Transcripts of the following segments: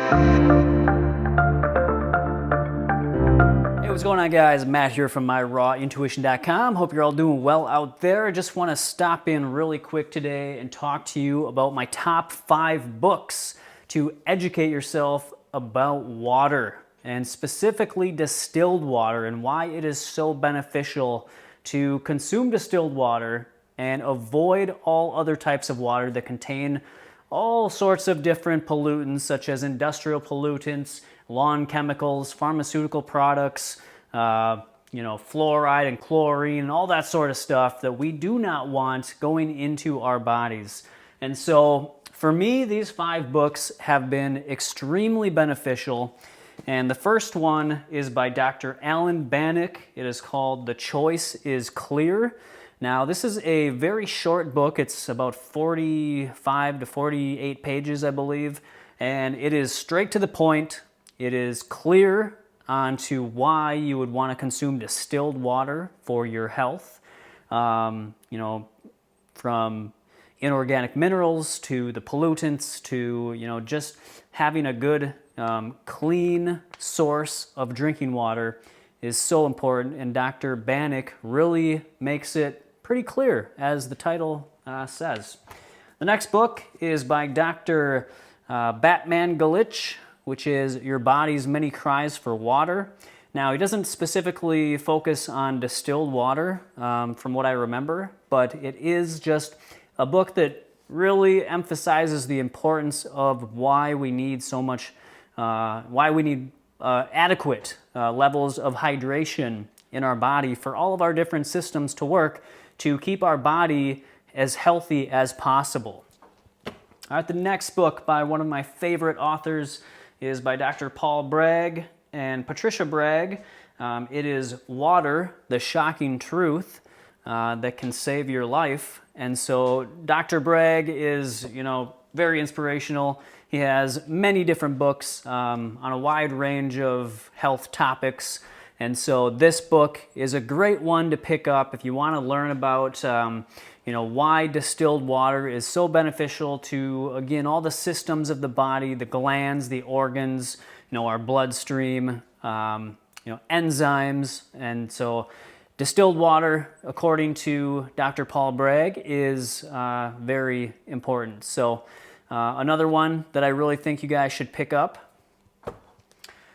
Hey, what's going on, guys? Matt here from myrawintuition.com. Hope you're all doing well out there. I just want to stop in really quick today and talk to you about my top 5 books to educate yourself about water, and specifically distilled water, and why it is so beneficial to consume distilled water and avoid all other types of water that contain all sorts of different pollutants, such as industrial pollutants, lawn chemicals, pharmaceutical products, fluoride and chlorine, and all that sort of stuff that we do not want going into our bodies. And so for me, these 5 books have been extremely beneficial. And the first one is by Dr. Alan Bannock. It is called The Choice is Clear. Now, this is a very short book. It's about 45 to 48 pages, I believe. And it is straight to the point. It is clear onto why you would want to consume distilled water for your health. From inorganic minerals to the pollutants to, just having a good, clean source of drinking water is so important. And Dr. Bannock really makes it pretty clear, as the title says. The next book is by Dr. Batman Galich, which is Your Body's Many Cries for Water. Now, he doesn't specifically focus on distilled water, from what I remember, but it is just a book that really emphasizes the importance of why we need so much, adequate levels of hydration in our body for all of our different systems to work, to keep our body as healthy as possible. All right, the next book by one of my favorite authors is by Dr. Paul Bragg and Patricia Bragg. It is Water, the Shocking Truth That Can Save Your Life. And so Dr. Bragg is, very inspirational. He has many different books on a wide range of health topics. And so this book is a great one to pick up if you want to learn about, why distilled water is so beneficial to, again, all the systems of the body, the glands, the organs, our bloodstream, enzymes. And so distilled water, according to Dr. Paul Bragg, is very important. So another one that I really think you guys should pick up.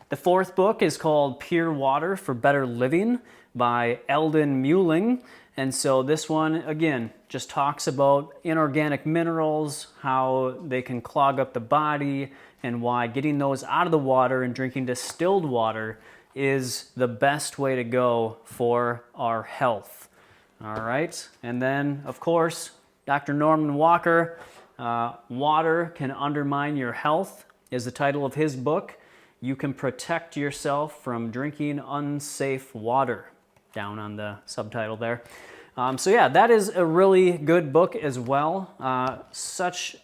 The 4th book is called Pure Water for Better Living by Eldon Muelling. And so this one, again, just talks about inorganic minerals, how they can clog up the body, and why getting those out of the water and drinking distilled water is the best way to go for our health. All right. And then, of course, Dr. Norman Walker, Water Can Undermine Your Health is the title of his book. You can protect yourself from drinking unsafe water, down on the subtitle there. That is a really good book as well. Such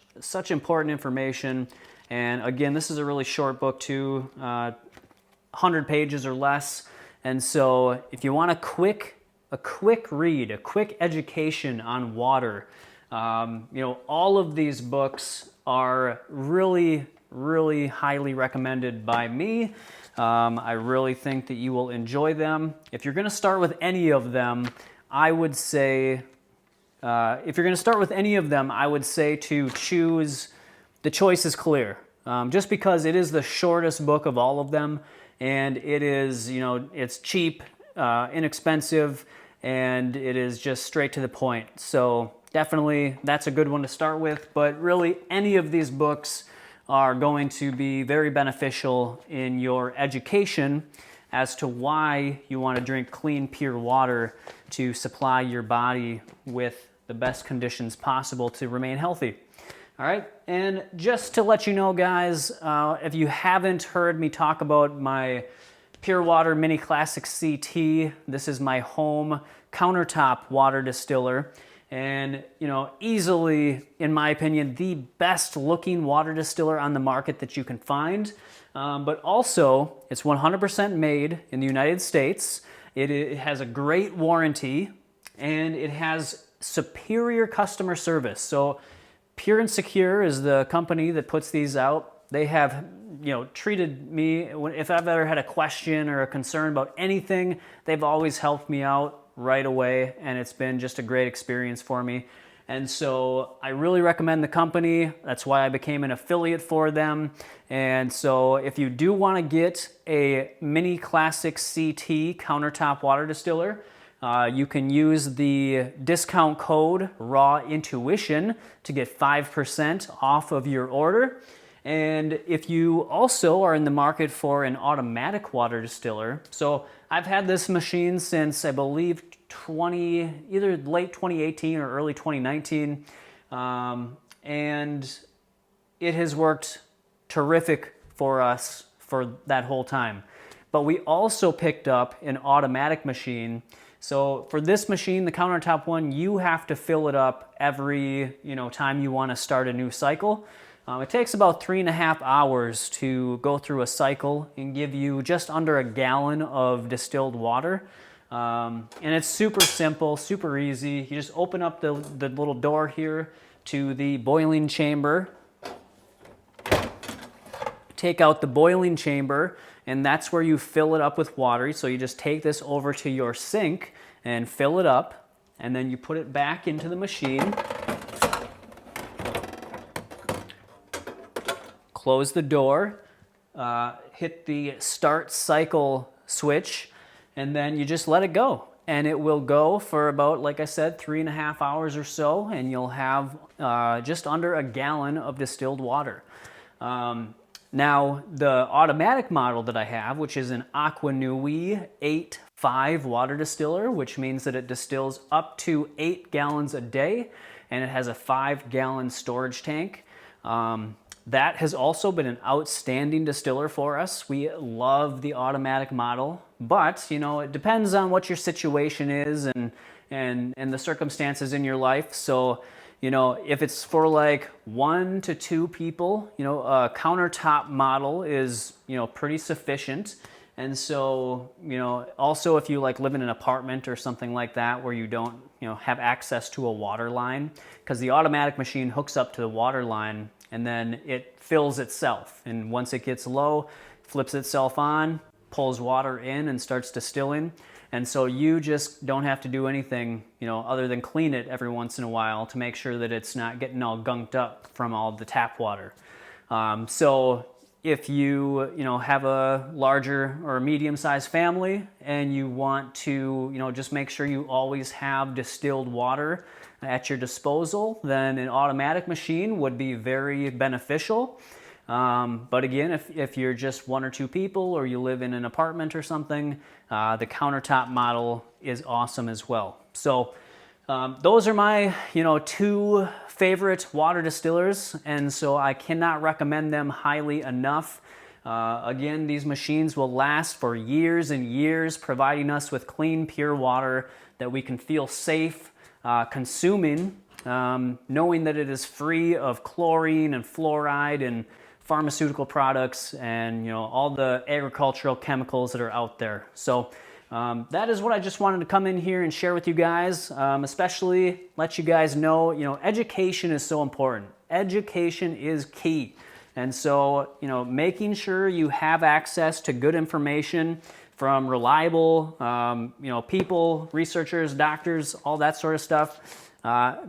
important information. And again, this is a really short book too, 100 pages or less. And so if you want a quick read, a quick education on water, all of these books are really highly recommended by me. I really think that you will enjoy them. If you're going to start with any of them, I would say to choose The Choice is Clear. Just because it is the shortest book of all of them, and it is, it's cheap, inexpensive, and it is just straight to the point. So definitely that's a good one to start with, but really any of these books are going to be very beneficial in your education as to why you want to drink clean, pure water to supply your body with the best conditions possible to remain healthy. All right, and just to let you know, guys, if you haven't heard me talk about my Pure Water Mini Classic CT, this is my home countertop water distiller. And, easily, in my opinion, the best looking water distiller on the market that you can find. But also, it's 100% made in the United States. It has a great warranty, and it has superior customer service. So Pure and Secure is the company that puts these out. They have treated me, if I've ever had a question or a concern about anything, they've always helped me out right away, and it's been just a great experience for me. And so I really recommend the company. That's why I became an affiliate for them. And so if you do want to get a mini classic CT countertop water distiller, you can use the discount code Raw Intuition to get 5% off of your order. And if you also are in the market for an automatic water distiller, so I've had this machine since I believe either late 2018 or early 2019, and it has worked terrific for us for that whole time. But we also picked up an automatic machine. So for this machine, the countertop one, you have to fill it up every time you want to start a new cycle. It takes about 3.5 hours to go through a cycle and give you just under a gallon of distilled water. And it's super simple, super easy. You just open up the little door here to the boiling chamber, take out the boiling chamber, and that's where you fill it up with water. So you just take this over to your sink and fill it up, and then you put it back into the machine. Close the door, hit the start cycle switch, and then you just let it go. And it will go for about, like I said, 3.5 hours or so, and you'll have just under a gallon of distilled water. Now, the automatic model that I have, which is an Aqua Nui 8.5 water distiller, which means that it distills up to 8 gallons a day, and it has a 5-gallon storage tank. That has also been an outstanding distiller for us. We love the automatic model, but it depends on what your situation is and the circumstances in your life. So, if it's for like 1 to 2 people, a countertop model is, pretty sufficient. And so, also if you live in an apartment or something like that where you don't, have access to a water line, because the automatic machine hooks up to the water line and then it fills itself. And once it gets low, flips itself on, pulls water in and starts distilling. And so you just don't have to do anything, other than clean it every once in a while to make sure that it's not getting all gunked up from all the tap water. So if you, have a larger or a medium-sized family and you want to, just make sure you always have distilled water at your disposal, then an automatic machine would be very beneficial. But again, if you're just 1 or 2 people or you live in an apartment or something, the countertop model is awesome as well. So those are my 2 favorite water distillers, and so I cannot recommend them highly enough. Again, these machines will last for years and years, providing us with clean, pure water that we can feel safe consuming, knowing that it is free of chlorine and fluoride and pharmaceutical products and all the agricultural chemicals that are out there. So that is what I just wanted to come in here and share with you guys, especially let you guys know, education is so important. Education is key. And so, making sure you have access to good information from reliable, people, researchers, doctors, all that sort of stuff.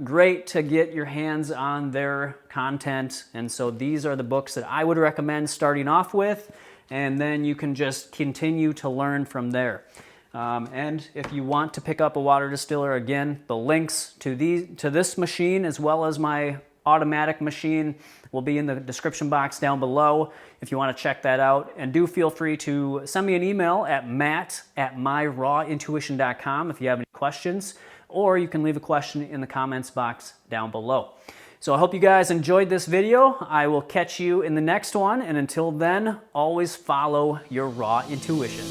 Great to get your hands on their content. And so these are the books that I would recommend starting off with, and then you can just continue to learn from there. And if you want to pick up a water distiller, again, the links to this machine as well as my automatic machine will be in the description box down below if you want to check that out. And do feel free to send me an email at matt@myrawintuition.com if you have any questions, or you can leave a question in the comments box down below. So I hope you guys enjoyed this video. I will catch you in the next one, and until then, always follow your raw intuition.